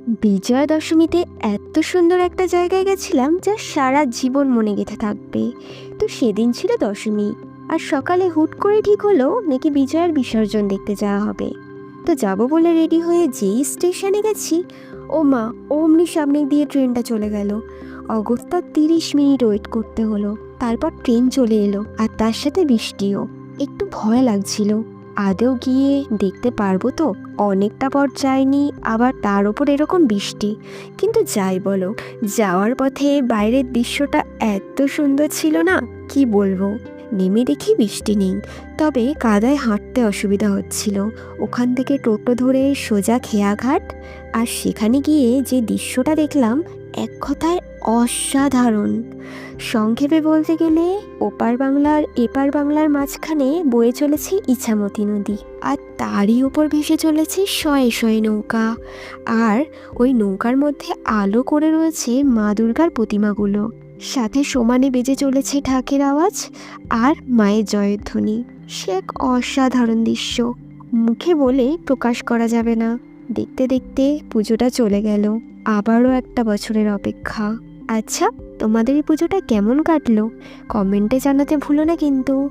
বিজয়া দশমীতে এত সুন্দর একটা জায়গায় গেছিলাম যা সারা জীবন মনে গেঁথে থাকবে। তো সেদিন ছিল দশমী, আর সকালে হুট করে ঠিক হলো নাকি বিজয়ার বিসর্জন দেখতে যাওয়া হবে। তো যাব বলে রেডি হয়ে যেই স্টেশনে গেছি, ও মা, অমনি সামনে দিয়ে ট্রেনটা চলে গেল। অগত্যা 30 মিনিট ওয়েট করতে হলো। তারপর ট্রেন চলে এলো, আর তার সাথে বৃষ্টিও। একটু ভয় লাগছিল, আদৌ গিয়ে দেখতে পারবো তো। অনেকটা পথ যায়নি, আবার তার ওপর এরকম বৃষ্টি। কিন্তু যাই বলো, যাওয়ার পথে বাইরের দৃশ্যটা এত সুন্দর ছিল না, কি বলবো। নেমে দেখি বৃষ্টি নেই, তবে কাদায় হাঁটতে অসুবিধা হচ্ছিল। ওখান থেকে টোটো ধরে সোজা খেয়াঘাট। আর সেখানে গিয়ে যে দৃশ্যটা দেখলাম, এক কথায় অসাধারণ। সংক্ষেপে বলতে গেলে, ওপার বাংলার এপার বাংলার মাঝখানে বয়ে চলেছে ইছামতি নদী, আর তারই উপর ভেসে চলেছে শয়ে শয়ে নৌকা। আর ওই নৌকার মধ্যে আলো করে রয়েছে মা দুর্গার প্রতিমাগুলো। সাথে সমানে বেজে চলেছে ঢাকের আওয়াজ আর মায়ের জয়ধ্বনি। সে এক অসাধারণ দৃশ্য, মুখে বলে প্রকাশ করা যাবে না। দেখতে দেখতে পুজোটা চলে গেল, আবারও একটা বছরের অপেক্ষা। আচ্ছা, তোমাদের এই পুজোটা কেমন কাটলো? কমেন্টে জানাতে ভুলো না কিন্তু।